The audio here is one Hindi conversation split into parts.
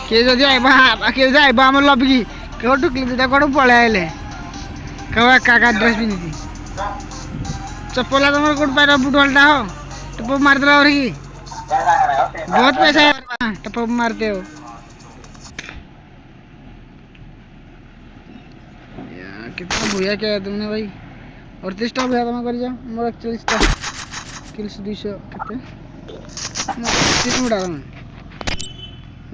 କିଏ ଯଦି ଆଇବା କିଏ ଯଦି ଆଇବା ଆମର ଲବିକି କେଉଁ ଟୁକିଲି ଦୁଇଟା କୁଆଡ଼ୁ ପଳେଇ ଆଇଲେ କେଉଁ ଏକା ଡ୍ରେସ୍ ପିନ୍ଧିଛି ଚପଲା ତମର କୋଉଠି ପାଇଲ ବୁଟବଲଟା हो टप मारदेला और की बहुत पैसा है टप मारते हो यार कितना भूया क्या है तुमने भाई 38 भूया तुम कर जाओ मोर 41 किल्स 200 कितने मोर 3 उड़ा मैं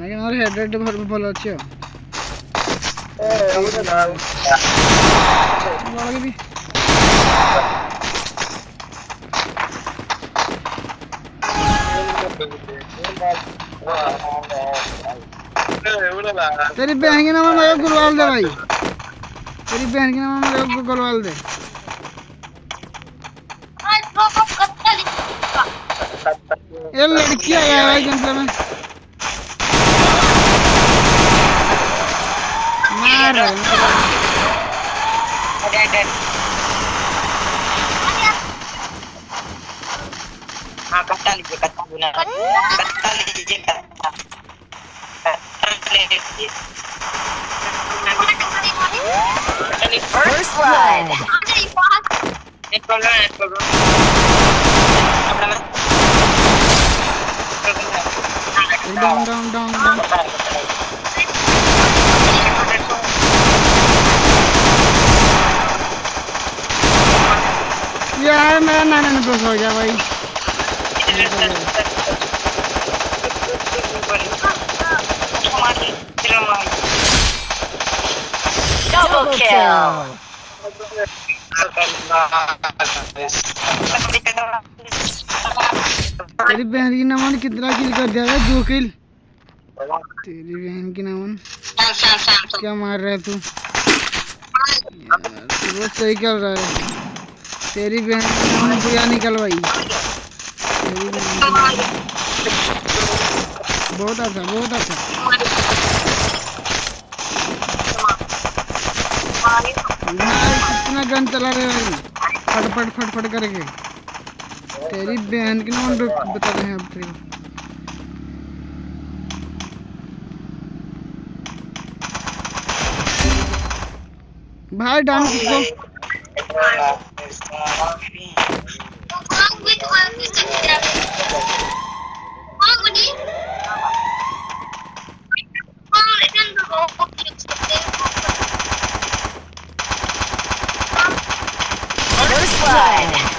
लेकिन मोर हेड रेट भल अच्छी हो तेरी बहन के नाम मेरे गुलवाल दे भाई तेरी बहन के नाम मेरे गुलवाल दे ये लड़की आ गया भाई गेम में मार हाँ कट्टा लीजिए कट्टा बुना कट्टा लीजिए कट्टा First blood. down यार मेरा नाना ने प्लस हो गया भाई Double kill. तेरी बहन की नमन कितना किल कर दिया है 2 किल तेरी बहन की नमन क्या मार रहा है तू यार तू बहुत सही कर रहा है तेरी बहन की नमन बुरा निकल भाई तेरी बहन की नमन बहुत अच्छा कितना गन चला रहे भाई फट करके तेरी बहन की नमन बता रहे हैं अब तेरे भाई डाउन किसको First blood.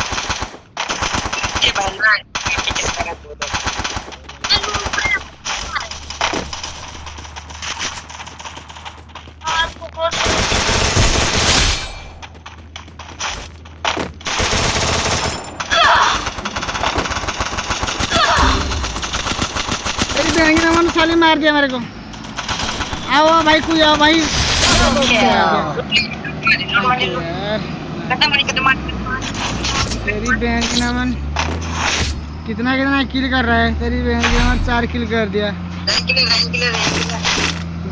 तेरी बहन की नमन साली मार दिया मेरे को आओ भाई कोई आओ भाई तेरी बहन की नमन कितना किल कर रहा है तेरी बहन की नमन 4 किल कर दिया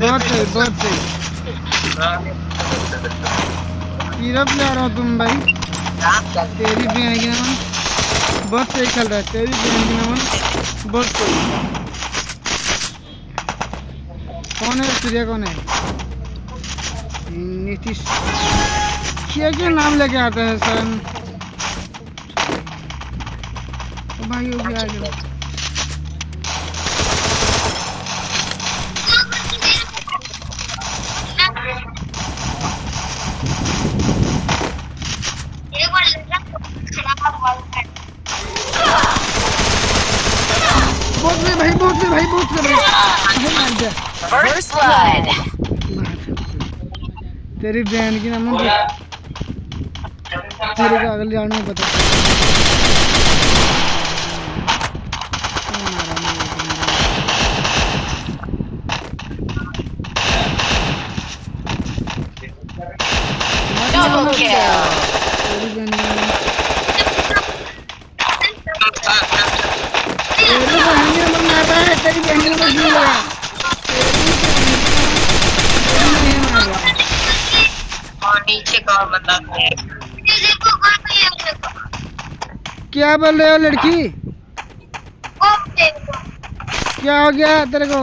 बहुत सही हीरो प्लेयर हो तुम भाई तेरी बहन की नमन बहुत सही खेल रहा है तेरी बहन की नमन बहुत सही कौन है सूर्य कौन है नीतीश क्या नाम लेके आते हैं सर भाई हो गया बहुत First blood. तेरी बहन की नमन तेरे को अगले राउंड में पता Double kill. तेरी बहन को जीत गया और नीचे का बंदा क्या बोल रहे हो लड़की क्या हो गया तेरे को?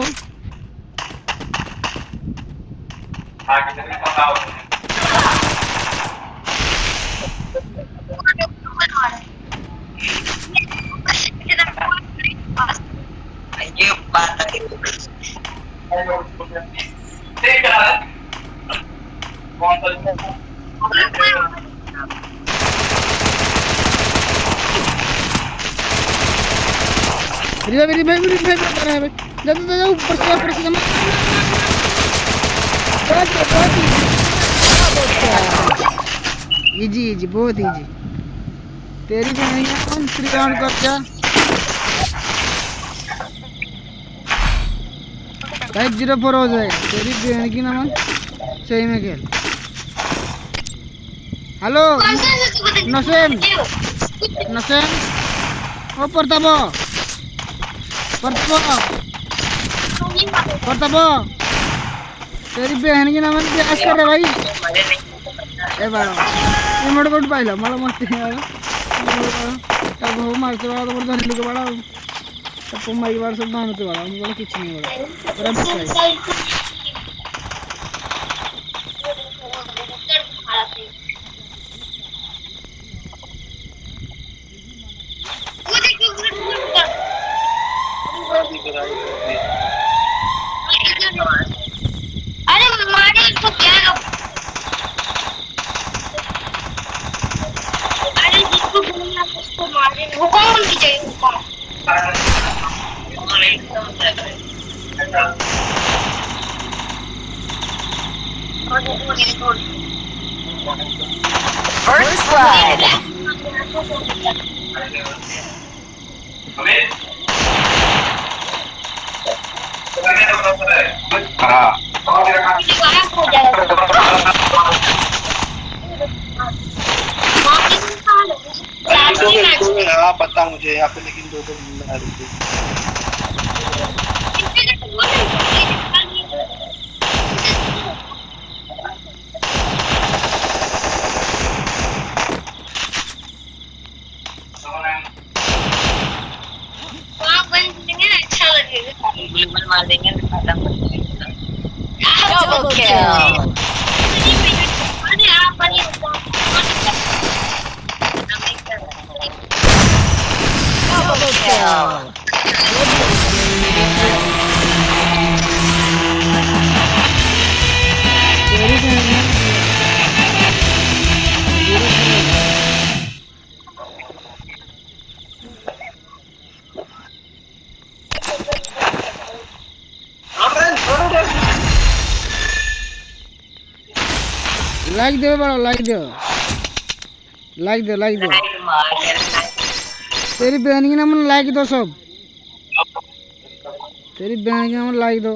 ये बात है। मेरी भाई कर रहा है भाई। जा ऊपर से इजी बहुत इजी। तेरी भी नहीं है कौन 3 राउंड कर क्या भाई 0-4 हो जाएगा। तेरी बहन की नमन सही में खेल। हेलो नसेम ओ प्रताप तेरी बहन की नमन क्या कर रहा भाई? ए बाबा इमोट कोड पाहिला मला मस्ती नाही आला। तब हो मारते वाला तो बड़ा धरने के बड़ा तब मारी बार सब भानते वाला हम बोला कुछ नहीं बोला बड़ा मस्ती आई। अरे मारे इसको क्या? अरे जिसको बोलना उसको मारे। वो कौन की चाहिए वो? First blood. हाँ पता मुझे यहाँ पे, लेकिन 2 बंदे आ रहे थे। अच्छा लगेगा। ग्लूबल मार देंगे तो खत्म कर देंगे। Double kill. अरे आप पर ये Double kill. तेरी बहन लाइक दे बड़ा लाइक दे तेरी बहन की नमन लाइक दो सब। तेरी बहन की नमन लाइक दो।